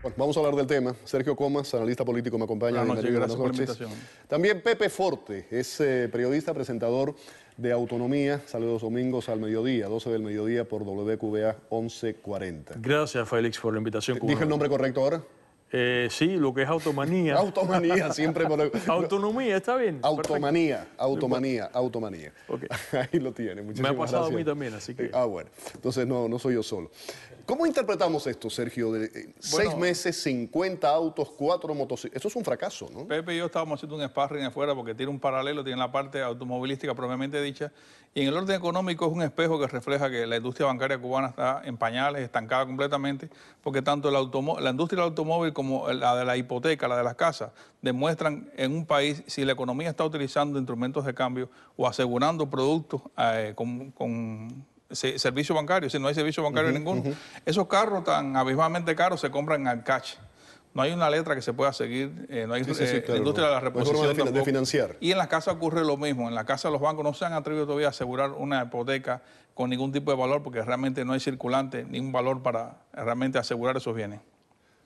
Bueno, vamos a hablar del tema. Sergio Comas, analista político, me acompaña. Buenas noches, gracias por la invitación. También Pepe Forte, es periodista, presentador de Autonomía. Sale los domingos al mediodía, 12 del mediodía por WQBA 1140. Gracias, Félix, por la invitación. ¿Dije el nombre correcto ahora? Sí, lo que es automanía. Automanía, siempre por... Autonomía, está bien. Automanía, automanía. Okay. Ahí lo tiene. Muchísimas Me ha pasado gracias. a mí también, así que... Bueno. Entonces no soy yo solo. ¿Cómo interpretamos esto, Sergio? De 6 meses, 50 autos, 4 motocicletas. Eso es un fracaso, ¿no? Pepe y yo estábamos haciendo un sparring afuera porque tiene un paralelo, tiene la parte automovilística propiamente dicha. Y en el orden económico es un espejo que refleja que la industria bancaria cubana está en pañales, estancada completamente, porque tanto la industria del automóvil como la de la hipoteca, la de las casas, demuestran en un país si la economía está utilizando instrumentos de cambio o asegurando productos con servicio bancario, si no hay servicio bancario ninguno. Esos carros tan abismalmente caros se compran al cash. No hay una letra que se pueda seguir, no hay claro, la industria de la reposición de financiar. Y en las casas ocurre lo mismo. En la casa los bancos no se han atrevido todavía a asegurar una hipoteca con ningún tipo de valor porque realmente no hay circulante ni un valor para realmente asegurar esos bienes.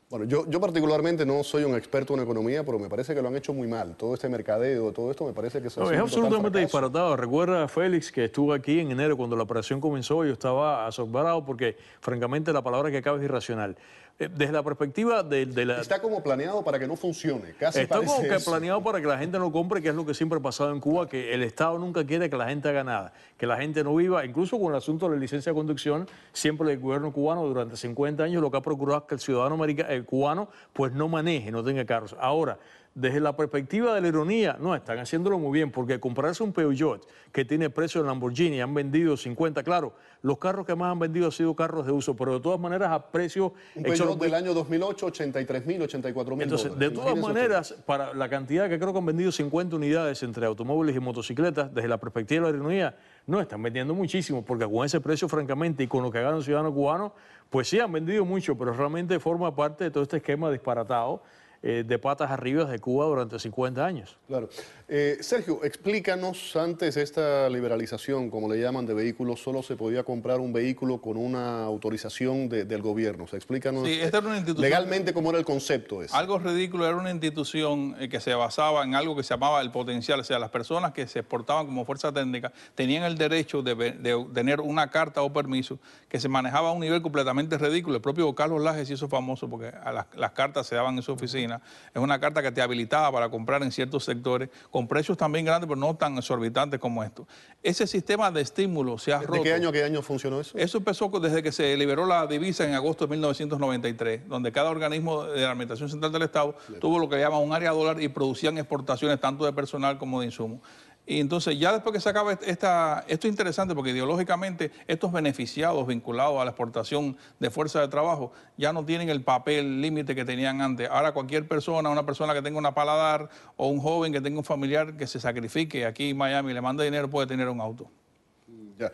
Bueno, yo particularmente no soy un experto en economía, pero me parece que lo han hecho muy mal. Todo este mercadeo, todo esto me parece que es absolutamente disparatado. Recuerda, Félix, que estuvo aquí en enero cuando la operación comenzó. Yo estaba asombrado porque, francamente, la palabra que acaba es irracional. Desde la perspectiva de la... Está como planeado para que no funcione, casi está parece como que eso. planeado para que la gente no compre, que es lo que siempre ha pasado en Cuba, que el Estado nunca quiere que la gente haga nada, que la gente no viva, incluso con el asunto de la licencia de conducción, siempre el gobierno cubano durante 50 años lo que ha procurado es que el ciudadano cubano pues no maneje, no tenga carros. Ahora, desde la perspectiva de la ironía, no, están haciéndolo muy bien, porque comprarse un Peugeot que tiene precio de Lamborghini, han vendido 50, claro, los carros que más han vendido han sido carros de uso, pero de todas maneras a precio... Un Peugeot del año 2008, 83.000, 84.000 Entonces, dólares. de todas maneras, para la cantidad que creo que han vendido 50 unidades entre automóviles y motocicletas, desde la perspectiva de la ironía, no, están vendiendo muchísimo, porque con ese precio, francamente, y con lo que gana un ciudadano cubano, pues sí, han vendido mucho, pero realmente forma parte de todo este esquema disparatado de patas arriba de Cuba durante 50 años. Claro. Sergio, explícanos, antes esta liberalización, como le llaman, de vehículos, solo se podía comprar un vehículo con una autorización del gobierno. O sea, explícanos esta era una institución, legalmente cómo era el concepto ese. Algo ridículo, era una institución que se basaba en algo que se llamaba el potencial, o sea, las personas que se exportaban como fuerza técnica tenían el derecho de tener una carta o permiso que se manejaba a un nivel completamente ridículo. El propio Carlos Lajes hizo famoso porque a las cartas se daban en su oficina. Es una carta que te habilitaba para comprar en ciertos sectores con precios también grandes, pero no tan exorbitantes como esto. Ese sistema de estímulo se ha roto. ¿De qué año funcionó eso? Eso empezó desde que se liberó la divisa en agosto de 1993, donde cada organismo de la Administración Central del Estado tuvo lo que llaman un área dólar y producían exportaciones tanto de personal como de insumos. Y entonces ya después que se acaba esto es interesante porque ideológicamente estos beneficiados vinculados a la exportación de fuerza de trabajo ya no tienen el papel límite que tenían antes. Ahora cualquier persona, una persona que tenga una paladar o un joven que tenga un familiar que se sacrifique aquí en Miami y le mande dinero puede tener un auto. Ya.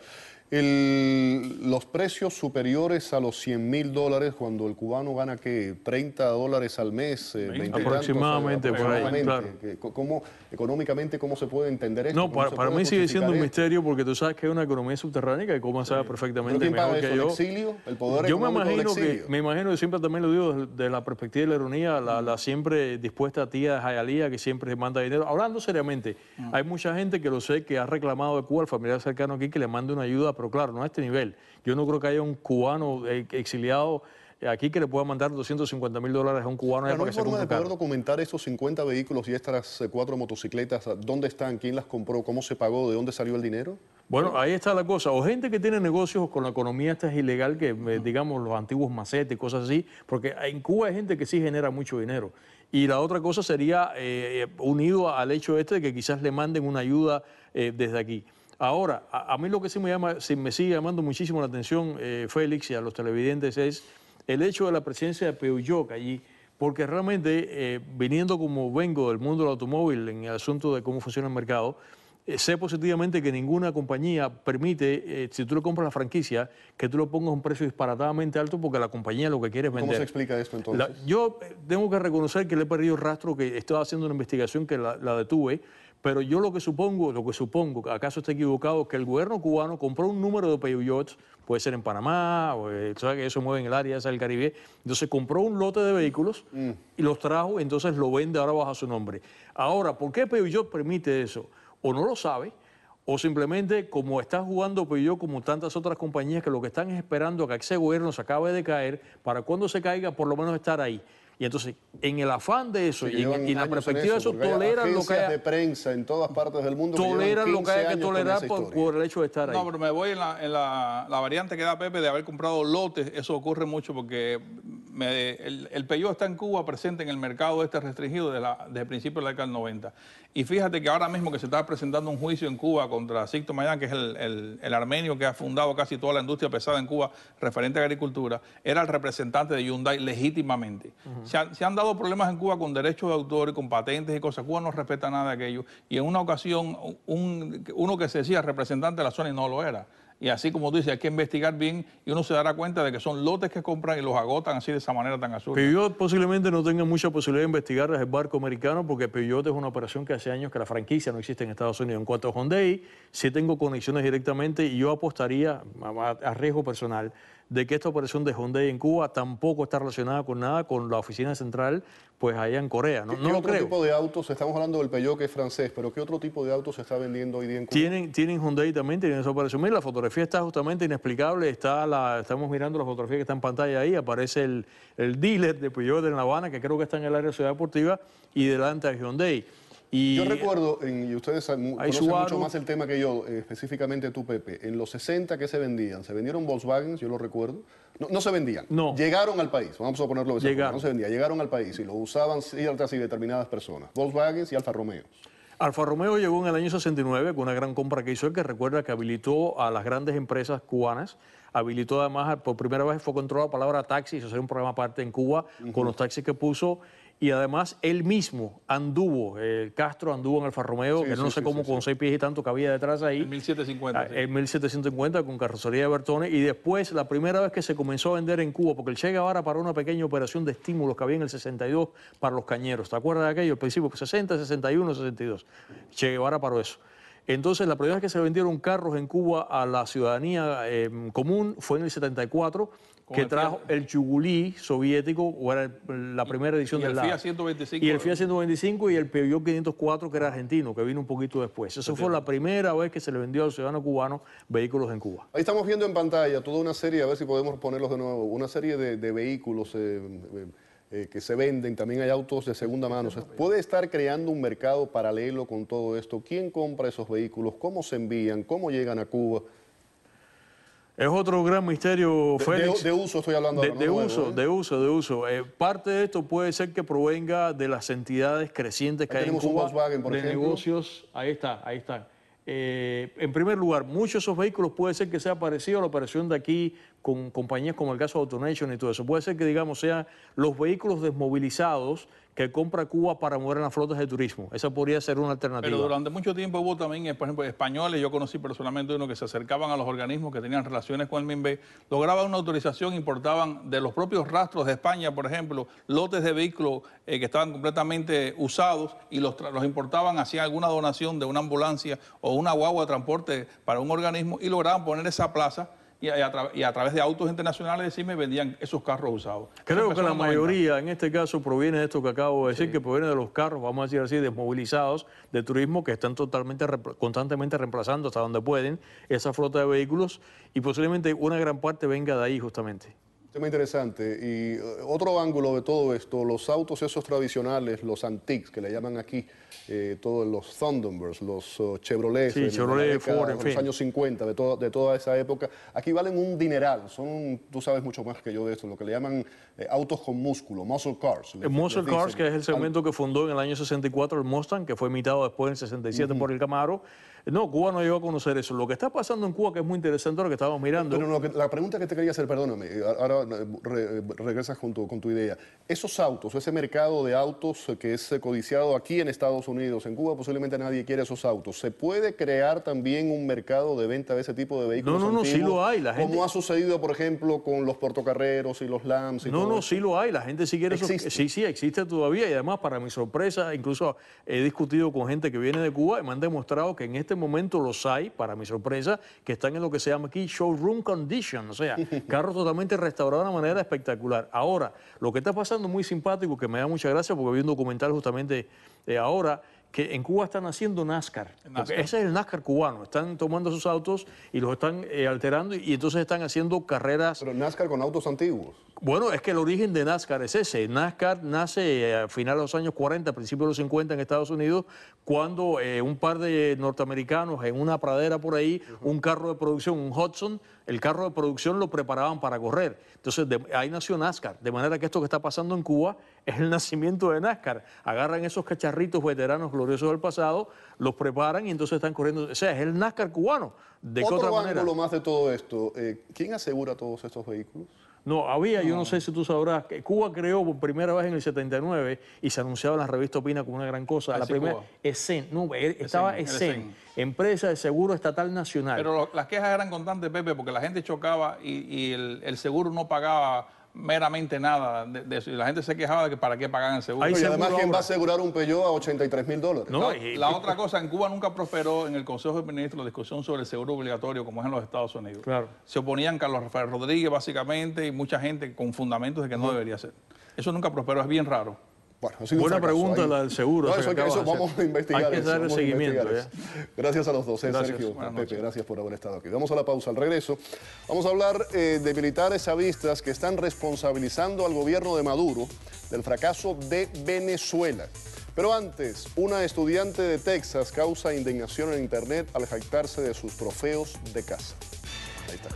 Los precios superiores a los $100.000 cuando el cubano gana, ¿qué? $30 al mes, 20 aproximadamente, tantos, por ahí, claro. Económicamente, ¿cómo se puede entender esto? No, para mí sigue siendo un misterio porque tú sabes que hay una economía subterránea que Cuba sabe perfectamente mejor que yo. ¿El exilio? ¿El poder yo económico del exilio? me imagino que siempre también lo digo desde la perspectiva de la ironía, la siempre dispuesta tía Jayalía que siempre manda dinero. Hablando seriamente, hay mucha gente que lo sé que ha reclamado de Cuba, al familiar cercano aquí, que le mande una ayuda, pero claro, no a este nivel. Yo no creo que haya un cubano exiliado aquí que le pueda mandar $250.000 a un cubano. Pero ¿no hay forma de poder documentar esos 50 vehículos y estas 4 motocicletas? ¿Dónde están? ¿Quién las compró? ¿Cómo se pagó? ¿De dónde salió el dinero? Bueno, ahí está la cosa. O gente que tiene negocios con la economía esta es ilegal, que digamos los antiguos macetes y cosas así, porque en Cuba hay gente que sí genera mucho dinero. Y la otra cosa sería unido al hecho este de que quizás le manden una ayuda desde aquí. Ahora, a mí lo que sí me sigue llamando muchísimo la atención, Félix, y a los televidentes es el hecho de la presencia de Peugeot allí, porque realmente, viniendo como vengo del mundo del automóvil en el asunto de cómo funciona el mercado, sé positivamente que ninguna compañía permite, si tú le compras la franquicia, que tú lo pongas a un precio disparatadamente alto porque la compañía lo que quiere es vender. ¿Cómo se explica esto entonces? Yo tengo que reconocer que le he perdido el rastro, que estaba haciendo una investigación que la detuve, Pero yo lo que supongo, acaso esté equivocado, que el gobierno cubano compró un número de Peugeots, puede ser en Panamá, o, sabes que eso mueve en el área esa del Caribe, entonces compró un lote de vehículos y los trajo, entonces lo vende ahora bajo su nombre. Ahora, ¿por qué Peugeot permite eso? O no lo sabe, o simplemente como está jugando Peugeot como tantas otras compañías que lo que están es esperando a que ese gobierno se acabe de caer para cuando se caiga por lo menos estar ahí. Y entonces, en el afán de eso y en la perspectiva de eso, toleran lo que haya de prensa en todas partes del mundo. Toleran lo que haya que tolerar por el hecho de estar ahí. No, pero me voy en la variante que da Pepe de haber comprado lotes. Eso ocurre mucho porque el Peugeot está en Cuba presente en el mercado restringido desde el principio de la década del 90. Y fíjate que ahora mismo que se está presentando un juicio en Cuba contra Sicto Mayán, que es el armenio que ha fundado casi toda la industria pesada en Cuba referente a agricultura, era el representante de Hyundai legítimamente. Se han dado problemas en Cuba con derechos de autor, con patentes y cosas. Cuba no respeta nada de aquello. Y en una ocasión, uno que se decía representante de la zona y no lo era. Y así como tú dices, hay que investigar bien y uno se dará cuenta de que son lotes que compran y los agotan así de esa manera tan absurda. Peugeot posiblemente no tenga mucha posibilidad de investigar desde el barco americano porque Peugeot es una operación que hace años que la franquicia no existe en Estados Unidos. En cuanto a Hyundai, sí tengo conexiones directamente y yo apostaría a riesgo personal de que esta operación de Hyundai en Cuba tampoco está relacionada con nada con la oficina central pues allá en Corea. No lo creo. ¿Qué otro tipo de autos? Estamos hablando del Peugeot que es francés, pero ¿qué otro tipo de autos se está vendiendo hoy día en Cuba? Tienen Hyundai también, tienen esa operación. Mira, la fotografía está justamente inexplicable. Estamos mirando la fotografía que está en pantalla ahí. Aparece el dealer de Peugeot en La Habana, que creo que está en el área de Ciudad Deportiva, y delante de Hyundai. Yo recuerdo, y ustedes conocen mucho más el tema que yo, específicamente tú, Pepe, en los 60 que se vendían Volkswagen, yo lo recuerdo, no se vendían, no. Llegaron al país, vamos a ponerlo de esa forma, no se vendían, llegaron al país y lo usaban ciertas y determinadas personas, Volkswagen y Alfa Romeo. Alfa Romeo llegó en el año 69 con una gran compra que hizo él, que recuerda que habilitó a las grandes empresas cubanas, habilitó además, por primera vez fue controlado la palabra taxi, hizo un programa aparte en Cuba con los taxis que puso. Y además él mismo anduvo, Castro anduvo en Alfa Romeo, que no sé cómo con 6 pies y tanto cabía detrás ahí. En 1750. En 1750 con carrocería de Bertone. Y después, la primera vez que se comenzó a vender en Cuba, porque el Che Guevara paró una pequeña operación de estímulos que había en el 62 para los cañeros. ¿Te acuerdas de aquello? Al principio, 60, 61, 62. Che Guevara paró eso. Entonces, la primera vez que se vendieron carros en Cuba a la ciudadanía común fue en el 74, que trajo el Chugulí soviético, o era la primera edición del Fiat 125. Y el Fiat 125 y el Peugeot 504, que era argentino, que vino un poquito después. Esa fue la primera vez que se le vendió al ciudadano cubano vehículos en Cuba. Ahí estamos viendo en pantalla toda una serie, a ver si podemos ponerlos de nuevo, una serie de vehículos que se venden, también hay autos de segunda mano. Se puede estar creando un mercado paralelo con todo esto. ¿Quién compra esos vehículos? ¿Cómo se envían? ¿Cómo llegan a Cuba? Es otro gran misterio, Félix. De uso estoy hablando ahora, de uso. Parte de esto puede ser que provenga de las entidades crecientes que hay en Cuba, un Volkswagen, por ejemplo. Negocios. Ahí está. En primer lugar, muchos de esos vehículos puede ser que sea parecido a la operación de aquí con compañías como el caso de AutoNation y todo eso. Puede ser que, digamos, sean los vehículos desmovilizados que compra Cuba para mover en las flotas de turismo. Esa podría ser una alternativa. Pero durante mucho tiempo hubo también, por ejemplo, españoles, yo conocí personalmente uno que se acercaban a los organismos que tenían relaciones con el MINVE, lograban una autorización, importaban de los propios rastros de España, por ejemplo, lotes de vehículos que estaban completamente usados y los importaban, hacían alguna donación de una ambulancia o una guagua de transporte para un organismo y lograban poner esa plaza y a través de autos internacionales me vendían esos carros usados. Creo que la mayoría en este caso proviene de esto que acabo de decir, que proviene de los carros, vamos a decir así, desmovilizados de turismo que están constantemente reemplazando hasta donde pueden esa flota de vehículos y posiblemente una gran parte venga de ahí justamente. Tema interesante. Y otro ángulo de todo esto, los autos esos tradicionales, los antiques que le llaman aquí, todos los Thunderbirds, los Chevrolet, Chevrolet, Ford, en fin. Los años 50, de toda esa época, aquí valen un dineral. Tú sabes mucho más que yo de esto, lo que le llaman autos con músculo, muscle cars. Muscle cars, que es el segmento que fundó en el año 64 el Mustang, que fue imitado después en el 67 por el Camaro. No, Cuba no llegó a conocer eso. Lo que está pasando en Cuba, que es muy interesante, lo que estábamos mirando. Pero la pregunta que te quería hacer, perdóname, ahora regresas con tu idea. Esos autos, ese mercado de autos que es codiciado aquí en Estados Unidos, en Cuba posiblemente nadie quiere esos autos. ¿Se puede crear también un mercado de venta de ese tipo de vehículos No, antiguos? sí lo hay. La gente... Como ha sucedido, por ejemplo, con los portocarreros y los Lambs y todo eso. Sí lo hay. La gente sí quiere eso. Sí, existe todavía. Y además, para mi sorpresa, incluso he discutido con gente que viene de Cuba y me han demostrado que en este momento los hay, para mi sorpresa, que están en lo que se llama aquí showroom condition, o sea, carros totalmente restaurados de una manera espectacular. Ahora, lo que está pasando muy simpático, que me da mucha gracia, porque vi un documental justamente ahora, que en Cuba están haciendo NASCAR. Ese es el NASCAR cubano. Están tomando sus autos y los están alterando y entonces están haciendo carreras. Pero NASCAR con autos antiguos. Bueno, es que el origen de NASCAR es ese. NASCAR nace a finales de los años 40, principios de los 50 en Estados Unidos, cuando un par de norteamericanos en una pradera por ahí, un carro de producción, un Hudson, el carro de producción lo preparaban para correr. Entonces, ahí nació NASCAR. De manera que esto que está pasando en Cuba es el nacimiento de NASCAR. Agarran esos cacharritos veteranos gloriosos del pasado, los preparan y entonces están corriendo. O sea, es el NASCAR cubano. ¿De qué otra manera? Otro ángulo más de todo esto. ¿Quién asegura todos estos vehículos? No, yo no sé si tú sabrás, que Cuba creó por primera vez en el 79 y se anunciaba en la revista Opina como una gran cosa. La primera, ESEN, estaba ESEN, Empresa de Seguro Estatal Nacional. Pero las quejas eran constantes, Pepe, porque la gente chocaba y el seguro no pagaba meramente nada de eso. Y la gente se quejaba de que para qué pagan el seguro. Y además, ¿quién va a asegurar un Peugeot a $83,000? No, la otra cosa, en Cuba nunca prosperó en el Consejo de Ministros la discusión sobre el seguro obligatorio como es en los Estados Unidos. Claro. Se oponían Carlos Rafael Rodríguez, básicamente, y mucha gente con fundamentos de que no debería ser. Eso nunca prosperó, es bien raro. Bueno, ha sido buena pregunta la del seguro. No, eso vamos a investigar. Hay que darle seguimiento. Gracias a los dos, Sergio, Pepe, gracias por haber estado aquí. Vamos a la pausa. Al regreso vamos a hablar de militares chavistas que están responsabilizando al gobierno de Maduro del fracaso de Venezuela. Pero antes, una estudiante de Texas causa indignación en Internet al jactarse de sus trofeos de caza. Ahí está.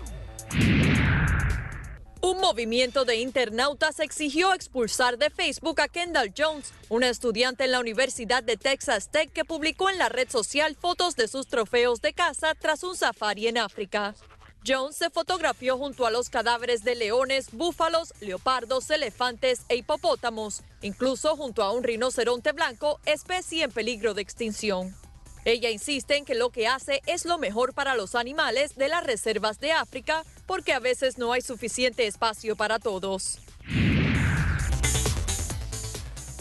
Un movimiento de internautas exigió expulsar de Facebook a Kendall Jones, una estudiante en la Universidad de Texas Tech que publicó en la red social fotos de sus trofeos de caza tras un safari en África. Jones se fotografió junto a los cadáveres de leones, búfalos, leopardos, elefantes e hipopótamos, incluso junto a un rinoceronte blanco, especie en peligro de extinción. Ella insiste en que lo que hace es lo mejor para los animales de las reservas de África, porque a veces no hay suficiente espacio para todos.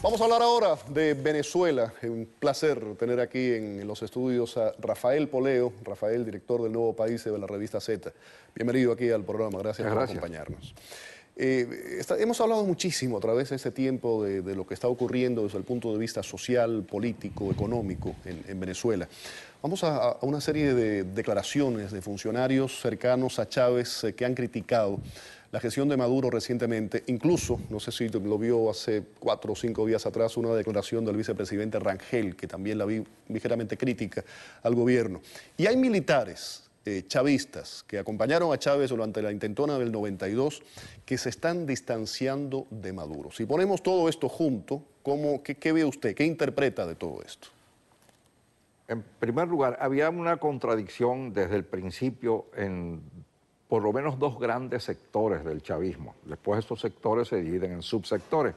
Vamos a hablar ahora de Venezuela. Es un placer tener aquí en los estudios a Rafael Poleo, Rafael, director del Nuevo País de la revista Z. Bienvenido aquí al programa, gracias por acompañarnos. Hemos hablado muchísimo a través de este tiempo de lo que está ocurriendo desde el punto de vista social, político, económico en Venezuela. Vamos a una serie de declaraciones de funcionarios cercanos a Chávez que han criticado la gestión de Maduro recientemente. Incluso, no sé si lo vio hace 4 o 5 días atrás, una declaración del vicepresidente Rangel, que también la vi ligeramente crítica al gobierno. Y hay militares chavistas que acompañaron a Chávez durante la intentona del 92 que se están distanciando de Maduro. Si ponemos todo esto junto, ¿qué ve usted? ¿Qué interpreta de todo esto? En primer lugar, había una contradicción desde el principio en por lo menos 2 grandes sectores del chavismo. Después estos sectores se dividen en subsectores,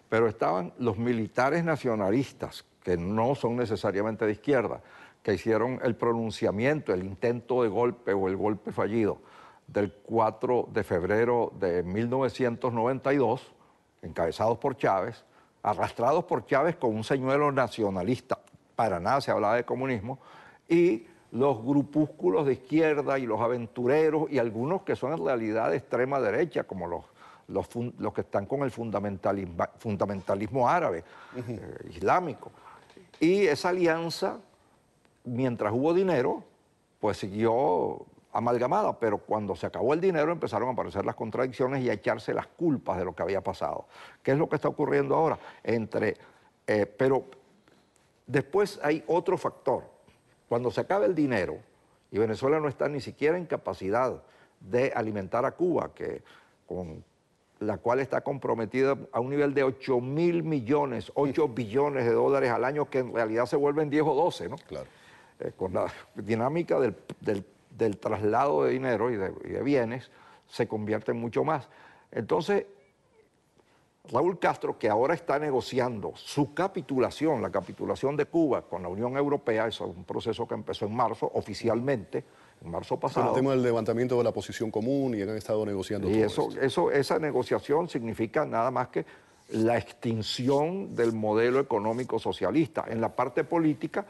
pero estaban los militares nacionalistas, que no son necesariamente de izquierda, que hicieron el pronunciamiento, el intento de golpe o el golpe fallido del 4 de febrero de 1992, encabezados por Chávez, arrastrados por Chávez con un señuelo nacionalista, para nada se hablaba de comunismo, y los grupúsculos de izquierda y los aventureros y algunos que son en realidad de extrema derecha, como los que están con el fundamentalismo árabe, islámico. Y esa alianza, mientras hubo dinero, pues siguió amalgamada, pero cuando se acabó el dinero empezaron a aparecer las contradicciones y a echarse las culpas de lo que había pasado. ¿Qué es lo que está ocurriendo ahora? Pero después hay otro factor. Cuando se acaba el dinero, y Venezuela no está ni siquiera en capacidad de alimentar a Cuba, con la cual está comprometida a un nivel de 8.000 millones, 8 billones de dólares al año, que en realidad se vuelven 10 o 12, ¿no? Claro. Con la dinámica del traslado de dinero y de bienes, se convierte en mucho más. Entonces, Raúl Castro, que ahora está negociando su capitulación, la capitulación de Cuba con la Unión Europea, eso es un proceso que empezó en marzo oficialmente, en marzo pasado. Con el tema del levantamiento de la posición común y han estado negociando Y todo esto. esa negociación significa nada más que la extinción del modelo económico socialista. En la parte política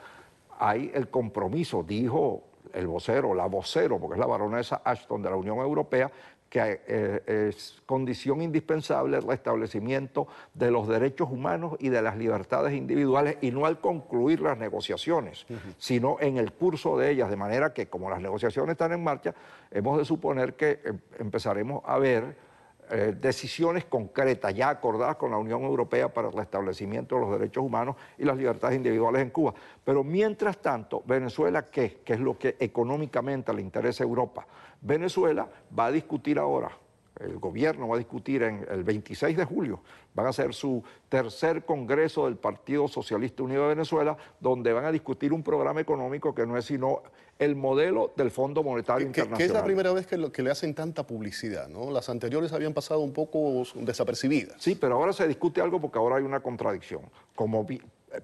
hay el compromiso, dijo el vocero, la vocero, porque es la baronesa Ashton de la Unión Europea, que es condición indispensable el restablecimiento de los derechos humanos y de las libertades individuales, y no al concluir las negociaciones, sino en el curso de ellas, de manera que, como las negociaciones están en marcha, hemos de suponer que empezaremos a ver decisiones concretas ya acordadas con la Unión Europea para el restablecimiento de los derechos humanos y las libertades individuales en Cuba. Pero mientras tanto, Venezuela, ¿qué? ¿Qué es lo que económicamente le interesa a Europa? Venezuela va a discutir ahora, el gobierno va a discutir el 26 de julio, van a hacer su tercer congreso del Partido Socialista Unido de Venezuela, donde van a discutir un programa económico que no es sino el modelo del Fondo Monetario Internacional. Que es la primera vez que le hacen tanta publicidad, ¿no? Las anteriores habían pasado un poco desapercibidas. Sí, pero ahora se discute algo porque ahora hay una contradicción.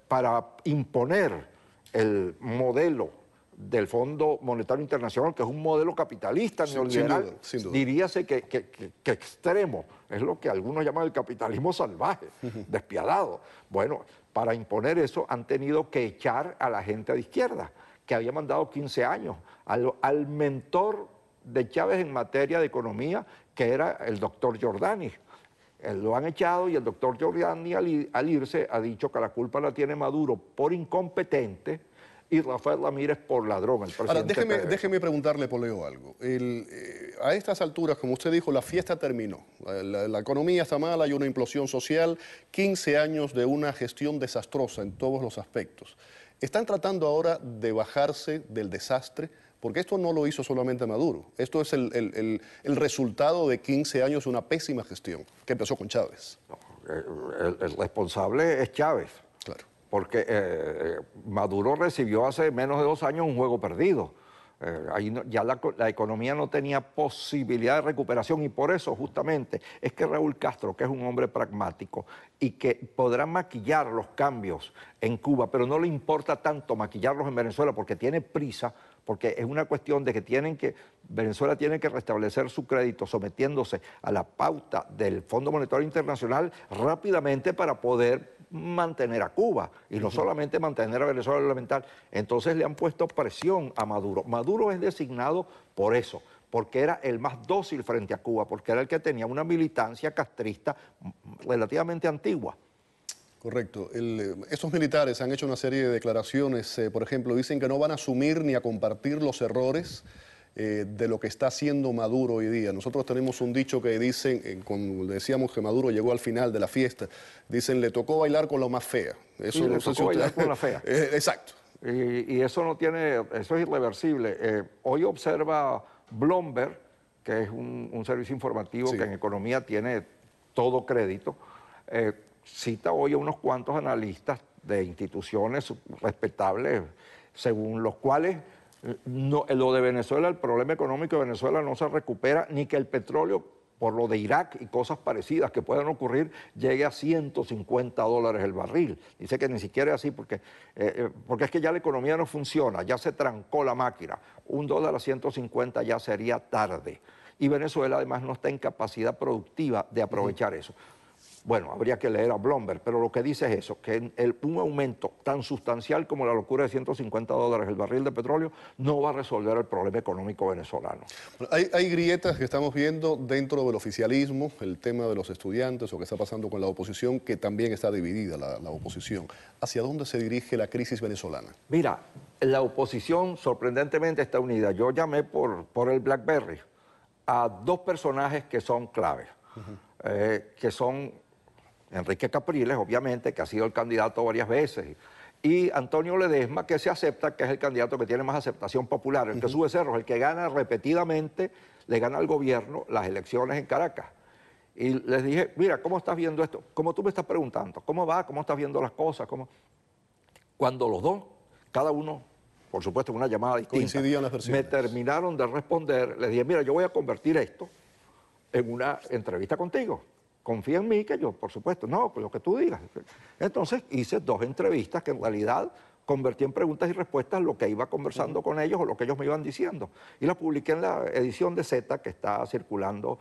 Para imponer el modelo del Fondo Monetario Internacional, que es un modelo capitalista neoliberal, sin duda. diríase que extremo, es lo que algunos llaman el capitalismo salvaje, despiadado. Bueno, para imponer eso han tenido que echar a la gente de izquierda, que había mandado 15 años, al mentor de Chávez en materia de economía, que era el doctor Giordani. Lo han echado y el doctor Giordani al irse ha dicho que la culpa la tiene Maduro por incompetente y Rafael Ramírez por ladrón, el presidente. Ahora, déjeme preguntarle, Poleo, algo. A estas alturas, como usted dijo, la fiesta terminó. La economía está mala, hay una implosión social, 15 años de una gestión desastrosa en todos los aspectos. ¿Están tratando ahora de bajarse del desastre? Porque esto no lo hizo solamente Maduro. Esto es el resultado de 15 años de una pésima gestión que empezó con Chávez. El responsable es Chávez. Claro. Porque Maduro recibió hace menos de 2 años un juego perdido. Ya la economía no tenía posibilidad de recuperación, y por eso justamente es que Raúl Castro, que es un hombre pragmático y que podrá maquillar los cambios en Cuba, pero no le importa tanto maquillarlos en Venezuela porque tiene prisa, porque es una cuestión de que Venezuela tiene que restablecer su crédito sometiéndose a la pauta del Fondo Monetario Internacional rápidamente para poder mantener a Cuba y no solamente mantener a Venezuela elemental. Entonces le han puesto presión a Maduro. Maduro es designado por eso, porque era el más dócil frente a Cuba, porque era el que tenía una militancia castrista relativamente antigua. Correcto. Estos militares han hecho una serie de declaraciones, por ejemplo, dicen que no van a asumir ni a compartir los errores de lo que está haciendo Maduro hoy día. Nosotros tenemos un dicho que dicen, cuando decíamos que Maduro llegó al final de la fiesta, dicen, le tocó bailar con la más fea. Eso sí, no le sé tocó si bailar con la fea. Exacto. Y eso no tiene, eso es irreversible. Hoy observa Bloomberg, que es un servicio informativo que en economía tiene todo crédito, cita hoy a unos cuantos analistas de instituciones respetables, según los cuales lo de Venezuela, el problema económico de Venezuela no se recupera, ni que el petróleo, por lo de Irak y cosas parecidas que puedan ocurrir, llegue a $150 el barril. Dice que ni siquiera es así porque es que ya la economía no funciona, ya se trancó la máquina. $1 a 150 ya sería tarde. Y Venezuela además no está en capacidad productiva de aprovechar eso. Bueno, habría que leer a Bloomberg, pero lo que dice es eso, que un aumento tan sustancial como la locura de $150 el barril de petróleo no va a resolver el problema económico venezolano. Hay grietas que estamos viendo dentro del oficialismo, el tema de los estudiantes, o que está pasando con la oposición, que también está dividida la oposición. ¿Hacia dónde se dirige la crisis venezolana? Mira, la oposición sorprendentemente está unida. Yo llamé por el BlackBerry a 2 personajes que son claves, que son Enrique Capriles, obviamente, que ha sido el candidato varias veces, y Antonio Ledesma, que se acepta que es el candidato que tiene más aceptación popular, el que sube cerros, el que gana repetidamente, le gana al gobierno las elecciones en Caracas. Y les dije, mira, ¿cómo estás viendo esto? Como tú me estás preguntando, ¿cómo va? ¿Cómo estás viendo las cosas? Cuando los dos, cada uno, por supuesto, en una llamada distinta, coincidían las versiones, me terminaron de responder, les dije, mira, yo voy a convertir esto en una entrevista contigo. Confía en mí que yo, por supuesto, no, lo que tú digas. Entonces hice 2 entrevistas que en realidad convertí en preguntas y respuestas lo que iba conversando con ellos o lo que ellos me iban diciendo. Y las publiqué en la edición de Z que está circulando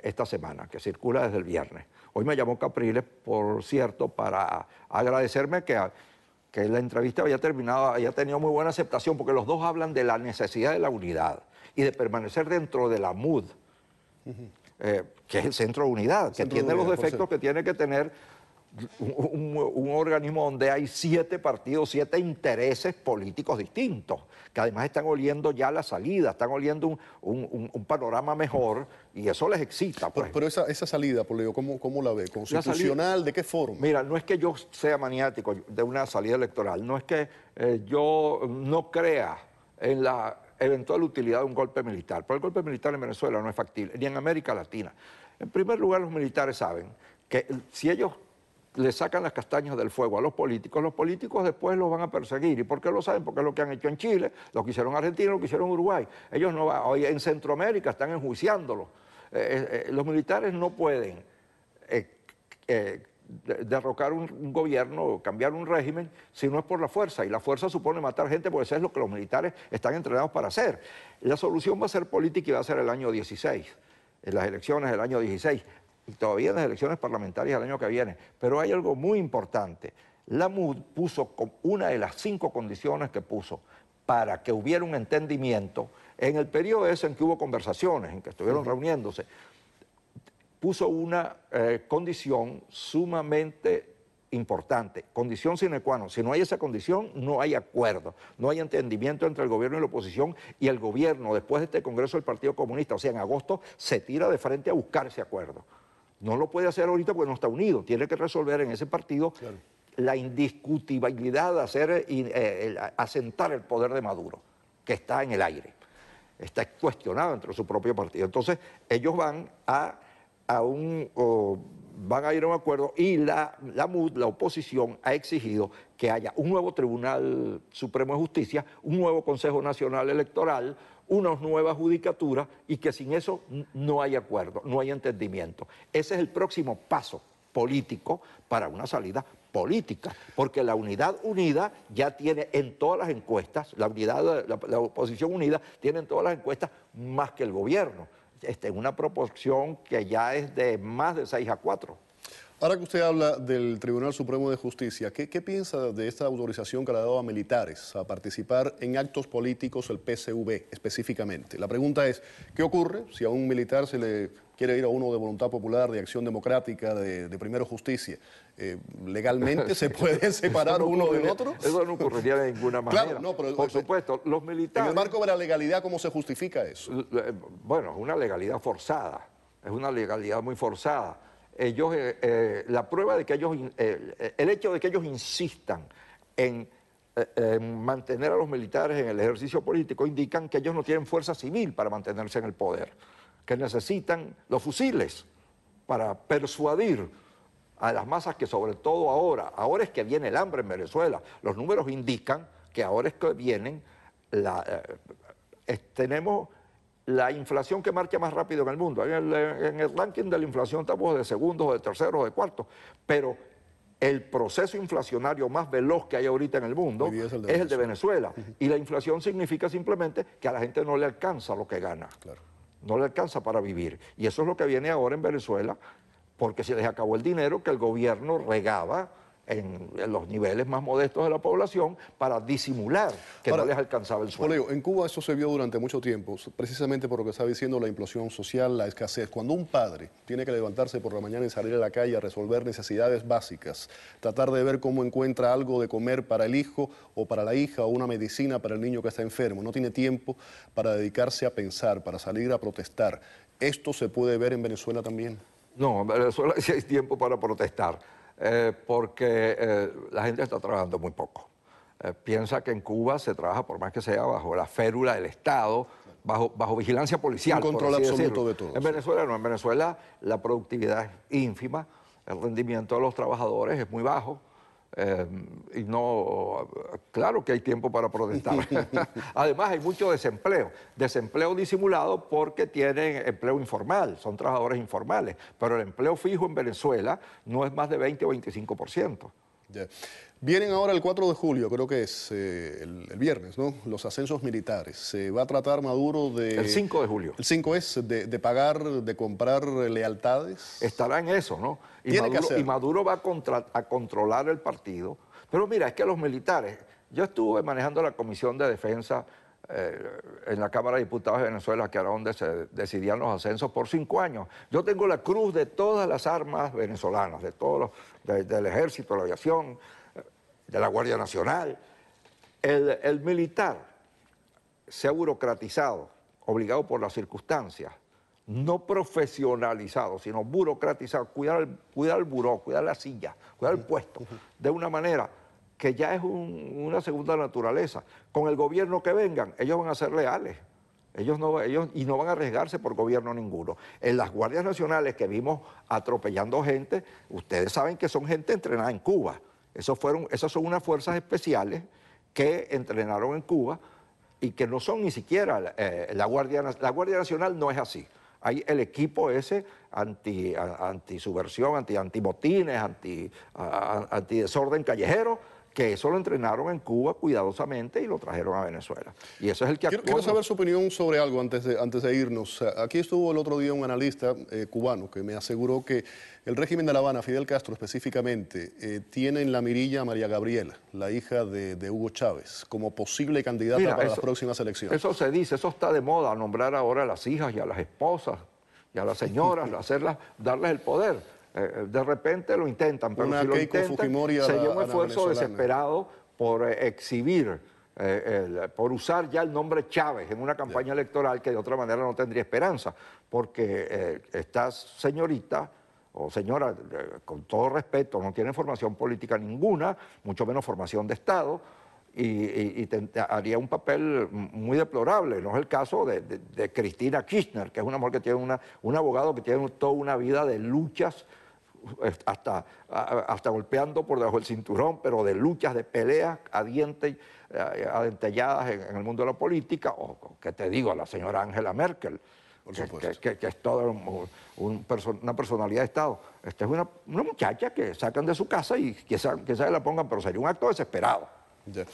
esta semana, que circula desde el viernes. Hoy me llamó Capriles, por cierto, para agradecerme que la entrevista había terminado, había tenido muy buena aceptación, porque los dos hablan de la necesidad de la unidad y de permanecer dentro de la MUD, que es el centro de unidad, que tiene los defectos que tiene que tener un organismo donde hay 7 partidos, 7 intereses políticos distintos, que además están oliendo ya la salida, están oliendo un panorama mejor, y eso les excita. Pues. Pero esa salida, Poleo, ¿cómo la ve? ¿Constitucional? ¿De qué forma? Mira, no es que yo sea maniático de una salida electoral, no es que yo no crea en la eventual utilidad de un golpe militar, pero el golpe militar en Venezuela no es factible, ni en América Latina. En primer lugar, los militares saben que si ellos le sacan las castañas del fuego a los políticos después los van a perseguir. ¿Y por qué lo saben? Porque es lo que han hecho en Chile, lo que hicieron en Argentina, lo que hicieron en Uruguay. Ellos no van, hoy en Centroamérica están enjuiciándolos. Los militares no pueden derrocar un gobierno, cambiar un régimen, si no es por la fuerza. Y la fuerza supone matar gente, porque eso es lo que los militares están entrenados para hacer. La solución va a ser política y va a ser el año 16, en las elecciones del año 16. Y todavía en las elecciones parlamentarias del año que viene. Pero hay algo muy importante. La MUD puso una de las 5 condiciones que puso para que hubiera un entendimiento en el periodo ese en que hubo conversaciones, en que estuvieron reuniéndose, puso una condición sumamente importante, condición sine qua non. Si no hay esa condición, no hay acuerdo, no hay entendimiento entre el gobierno y la oposición, y el gobierno, después de este Congreso del Partido Comunista, o sea, en agosto, se tira de frente a buscar ese acuerdo. No lo puede hacer ahorita porque no está unido. Tiene que resolver en ese partido la indiscutibilidad de hacer asentar el poder de Maduro, que está en el aire. Está cuestionado entre su propio partido. Entonces, ellos van a ir a un acuerdo, y la MUD, la oposición, ha exigido que haya un nuevo Tribunal Supremo de Justicia, un nuevo Consejo Nacional Electoral, unas nuevas judicaturas, y que sin eso no hay acuerdo, no hay entendimiento. Ese es el próximo paso político para una salida política, porque la unidad unida ya tiene en todas las encuestas, la oposición unida tiene en todas las encuestas más que el gobierno, en una proporción que ya es de más de 6-4. Ahora que usted habla del Tribunal Supremo de Justicia, ¿qué piensa de esta autorización que le ha dado a militares a participar en actos políticos, el PSV específicamente? La pregunta es, ¿qué ocurre si a un militar se le quiere ir a uno de Voluntad Popular, de Acción Democrática, de Primero Justicia? ¿Legalmente se puede separar uno del otro? Eso no ocurriría de ninguna manera. Claro, no, pero por supuesto, los militares... En el marco de la legalidad, ¿cómo se justifica eso? Bueno, es una legalidad forzada, es una legalidad muy forzada. Ellos, la prueba de que ellos, el hecho de que ellos insistan en mantener a los militares en el ejercicio político indican que ellos no tienen fuerza civil para mantenerse en el poder, que necesitan los fusiles para persuadir a las masas, que sobre todo ahora es que viene el hambre en Venezuela. Los números indican que ahora es que vienen, tenemos la inflación que marcha más rápido en el mundo. En el ranking de la inflación estamos de segundos, de terceros, de cuartos, pero el proceso inflacionario más veloz que hay ahorita en el mundo es el de Venezuela. Y la inflación significa simplemente que a la gente no le alcanza lo que gana. Claro. No le alcanza para vivir. Y eso es lo que viene ahora en Venezuela, porque se les acabó el dinero que el gobierno regaba en los niveles más modestos de la población para disimular que no les alcanzaba el sueldo. Poleo, en Cuba eso se vio durante mucho tiempo, precisamente por lo que está diciendo la implosión social, la escasez. Cuando un padre tiene que levantarse por la mañana y salir a la calle a resolver necesidades básicas, tratar de ver cómo encuentra algo de comer para el hijo o para la hija, o una medicina para el niño que está enfermo, no tiene tiempo para dedicarse a pensar, para salir a protestar. ¿Esto se puede ver en Venezuela también? No, en Venezuela sí hay tiempo para protestar. Porque la gente está trabajando muy poco. Piensa que en Cuba se trabaja, por más que sea, bajo la férula del Estado, bajo vigilancia policial. Un control absoluto de todo. En Venezuela no, en Venezuela la productividad es ínfima, el rendimiento de los trabajadores es muy bajo, Y no, claro que hay tiempo para protestar. Además hay mucho desempleo disimulado porque tienen empleo informal, son trabajadores informales, pero el empleo fijo en Venezuela no es más de 20 o 25%. Yeah. Vienen ahora el 4 de julio, creo que es el viernes, ¿no? Los ascensos militares. Se va a tratar Maduro de... El 5 de julio. El 5 es de pagar, de comprar lealtades. Estará en eso, ¿no? Y Maduro va a controlar el partido. Pero mira, es que los militares... Yo estuve manejando la Comisión de Defensa en la Cámara de Diputados de Venezuela, que era donde se decidían los ascensos por 5 años. Yo tengo la cruz de todas las armas venezolanas, de todos del Ejército, de la Aviación, de la Guardia Nacional. El militar se ha burocratizado, obligado por las circunstancias, no profesionalizado, sino burocratizado, cuidar el buró, cuidar la silla, cuidar el puesto, de una manera que ya es una segunda naturaleza. Con el gobierno que vengan, ellos van a ser leales. Ellos no van a arriesgarse por gobierno ninguno. En las Guardias Nacionales que vimos atropellando gente, ustedes saben que son gente entrenada en Cuba. Esas son unas fuerzas especiales que entrenaron en Cuba y que no son ni siquiera la Guardia Nacional no es así. Hay el equipo ese antisubversión, antimotines, antidesorden callejero, que eso lo entrenaron en Cuba cuidadosamente y lo trajeron a Venezuela. Y eso es el que actuó. Quiero saber su opinión sobre algo antes de irnos. Aquí estuvo el otro día un analista cubano que me aseguró que el régimen de La Habana, Fidel Castro específicamente, tiene en la mirilla a María Gabriela, la hija de Hugo Chávez, como posible candidata para las próximas elecciones. Eso se dice, eso está de moda, nombrar ahora a las hijas y a las esposas y a las señoras, darles el poder. De repente lo intentan, pero si lo intentan, sería un esfuerzo desesperado por exhibir, por usar ya el nombre Chávez en una campaña electoral que de otra manera no tendría esperanza, porque esta señorita o señora, con todo respeto, no tiene formación política ninguna, mucho menos formación de Estado, y haría un papel muy deplorable. No es el caso de Cristina Kirchner, que es una mujer que tiene un abogado que tiene toda una vida de luchas, hasta golpeando por debajo del cinturón, pero de luchas, de peleas adentelladas en el mundo de la política, o que te digo, la señora Angela Merkel, que es toda una personalidad de Estado. Esta es una muchacha que sacan de su casa y quizás la pongan, pero sería un acto desesperado. Yeah.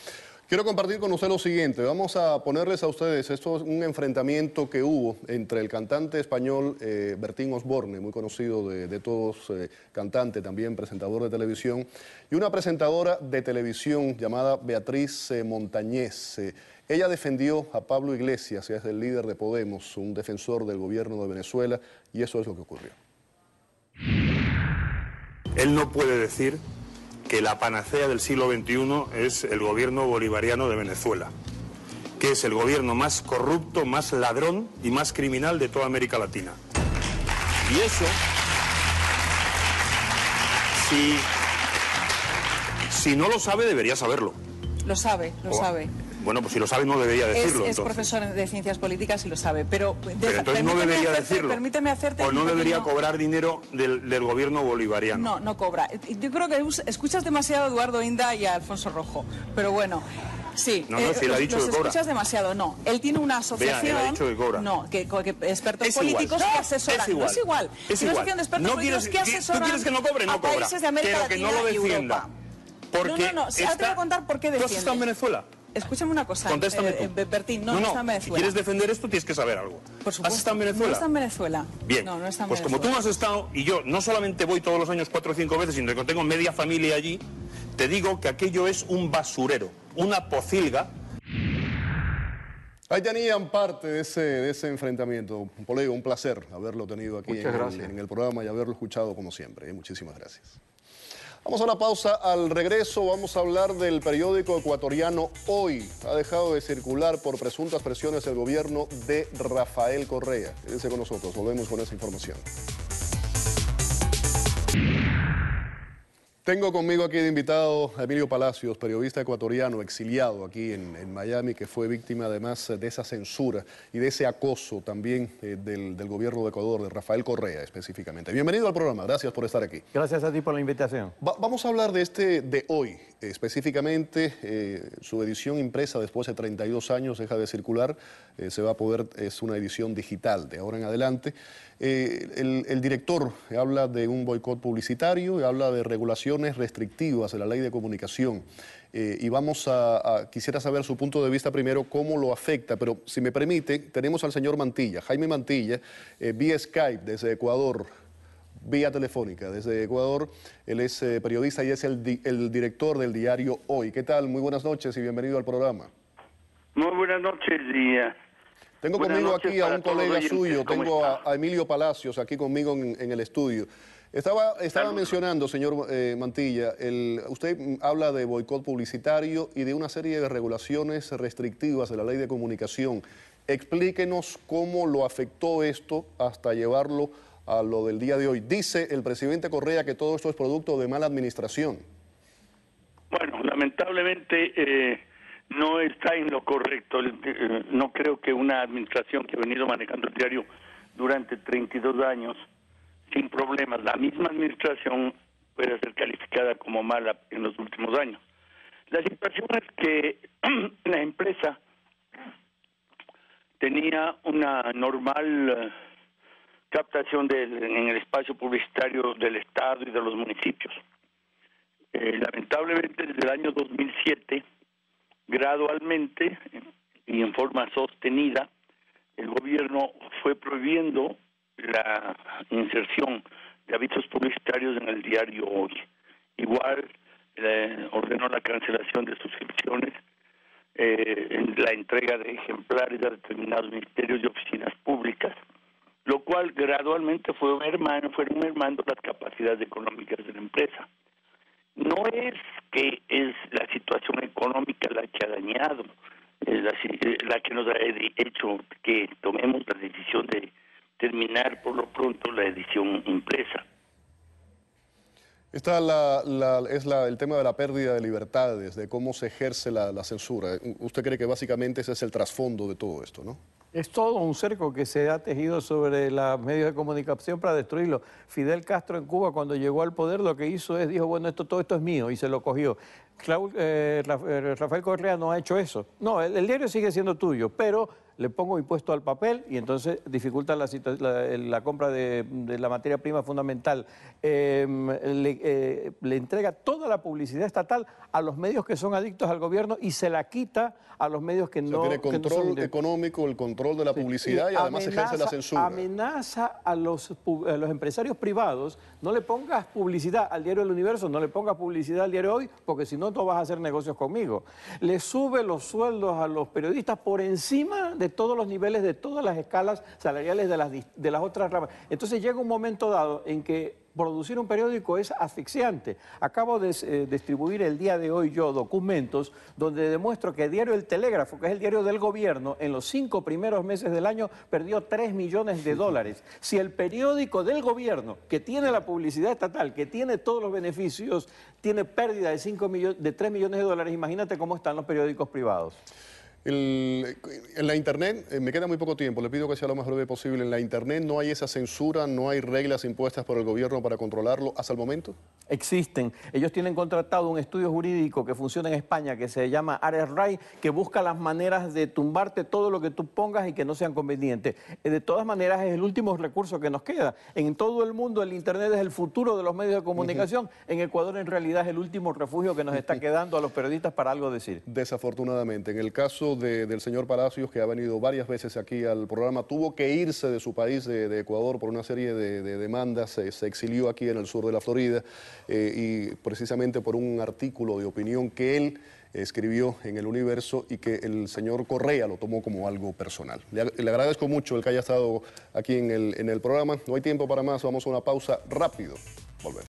Quiero compartir con usted lo siguiente. Vamos a ponerles a ustedes, esto es un enfrentamiento que hubo entre el cantante español Bertín Osborne, muy conocido de todos, cantante, también presentador de televisión, y una presentadora de televisión llamada Beatriz Montañez. Ella defendió a Pablo Iglesias, que es el líder de Podemos, un defensor del gobierno de Venezuela, y eso es lo que ocurrió. Él no puede decir que la panacea del siglo XXI es el gobierno bolivariano de Venezuela, que es el gobierno más corrupto, más ladrón y más criminal de toda América Latina. Y eso, si no lo sabe, debería saberlo. Lo sabe, lo sabe. Bueno, pues si lo sabe no debería decirlo. Es profesor de ciencias políticas y lo sabe, pero entonces no debería decirlo. Permíteme hacerte... O no debería cobrar dinero del gobierno bolivariano. No cobra. Yo creo que escuchas demasiado a Eduardo Inda y a Alfonso Rojo, pero bueno... Sí, no, si él ha dicho que cobra. Escuchas demasiado, no. Él tiene una asociación... Él ha dicho que cobra. No, que expertos políticos que asesoran. No es igual. Es una igual. asociación de expertos políticos que asesoran ¿Tú quieres que no cobre? No cobra. Países de América pero que Latina no lo y defienda. Europa. Porque No, te voy a contar por qué defiende. ¿Tú has estado en Venezuela? Escúchame una cosa, Contéstame tú. Bertín, no está en Venezuela. Si quieres defender esto, tienes que saber algo. Por supuesto. ¿Has estado en Venezuela? No está en Venezuela. Bien, no está en pues Venezuela. como tú no has estado, y yo no solamente voy todos los años 4 o 5 veces, sino que tengo media familia allí, te digo que aquello es un basurero, una pocilga. Ahí tenían parte de ese enfrentamiento. Poleo, un placer haberlo tenido aquí en el programa y haberlo escuchado como siempre. Muchísimas gracias. Vamos a una pausa. Al regreso vamos a hablar del periódico ecuatoriano Hoy. Ha dejado de circular por presuntas presiones del gobierno de Rafael Correa. Quédense con nosotros, volvemos con esa información. Tengo conmigo aquí de invitado a Emilio Palacios, periodista ecuatoriano exiliado aquí en Miami, que fue víctima además de esa censura y de ese acoso también del gobierno de Ecuador, de Rafael Correa específicamente. Bienvenido al programa, gracias por estar aquí. Gracias a ti por la invitación. Vamos a hablar de hoy, específicamente su edición impresa después de 32 años deja de circular, se va a poder, es una edición digital de ahora en adelante. El director habla de un boicot publicitario y habla de regulaciones restrictivas de la ley de comunicación. Y quisiera saber su punto de vista primero, cómo lo afecta, pero si me permite, tenemos al señor Mantilla, Jaime Mantilla, vía Skype desde Ecuador, vía telefónica desde Ecuador. Él es periodista y es el director del diario Hoy. ¿Qué tal? Muy buenas noches y bienvenido al programa. Muy buenas noches y... Tengo conmigo aquí a un colega suyo, tengo a Emilio Palacios aquí conmigo en el estudio. Estaba mencionando, señor Mantilla, usted habla de boicot publicitario y de una serie de regulaciones restrictivas de la ley de comunicación. Explíquenos cómo lo afectó esto hasta llevarlo a lo del día de hoy. Dice el presidente Correa que todo esto es producto de mala administración. Bueno, lamentablemente... no está en lo correcto. No creo que una administración que ha venido manejando el diario durante 32 años, sin problemas, la misma administración pueda ser calificada como mala en los últimos años. La situación es que la empresa tenía una normal captación en el espacio publicitario del Estado y de los municipios. Lamentablemente, desde el año 2007, gradualmente y en forma sostenida, el gobierno fue prohibiendo la inserción de avisos publicitarios en el diario Hoy. Igual ordenó la cancelación de suscripciones, la entrega de ejemplares a determinados ministerios y oficinas públicas, lo cual gradualmente fueron mermando las capacidades económicas de la empresa. No es que es la situación económica la que ha dañado, la que nos ha hecho que tomemos la decisión de terminar por lo pronto la edición impresa. Está el tema de la pérdida de libertades, de cómo se ejerce la censura. ¿Usted cree que básicamente ese es el trasfondo de todo esto, no? Es todo un cerco que se ha tejido sobre los medios de comunicación para destruirlo. Fidel Castro en Cuba, cuando llegó al poder, lo que hizo es, dijo, bueno, todo esto es mío, y se lo cogió. Rafael Correa no ha hecho eso. No, el diario sigue siendo tuyo, pero le pongo impuesto al papel y entonces dificulta la compra de la materia prima fundamental. Le entrega toda la publicidad estatal a los medios que son adictos al gobierno y se la quita a los medios que no... tiene control económico, el control de la publicidad y además ejerce la censura. Amenaza a los empresarios privados, no le pongas publicidad al diario El Universo, no le pongas publicidad al diario Hoy, porque si no, no vas a hacer negocios conmigo. Le sube los sueldos a los periodistas por encima de todos los niveles, de todas las escalas salariales de las otras ramas. Entonces llega un momento dado en que producir un periódico es asfixiante. Acabo de distribuir el día de hoy yo documentos donde demuestro que el diario El Telégrafo, que es el diario del gobierno, en los 5 primeros meses del año perdió $3 millones. Si el periódico del gobierno, que tiene la publicidad estatal, que tiene todos los beneficios, tiene pérdida de $3 millones, imagínate cómo están los periódicos privados. En la Internet, me queda muy poco tiempo, le pido que sea lo más breve posible. En la Internet no hay esa censura, no hay reglas impuestas por el gobierno para controlarlo hasta el momento. Existen. Ellos tienen contratado un estudio jurídico que funciona en España que se llama Ares-Ray, que busca las maneras de tumbarte todo lo que tú pongas y que no sean convenientes. De todas maneras es el último recurso que nos queda. En todo el mundo el Internet es el futuro de los medios de comunicación. En Ecuador en realidad es el último refugio que nos está quedando a los periodistas para algo decir. Desafortunadamente. En el caso del señor Palacios, que ha venido varias veces aquí al programa, tuvo que irse de su país, de Ecuador, por una serie de demandas, se exilió aquí en el sur de la Florida y precisamente por un artículo de opinión que él escribió en El Universo y que el señor Correa lo tomó como algo personal. Le agradezco mucho el que haya estado aquí en el programa. No hay tiempo para más, vamos a una pausa rápido. Volvemos.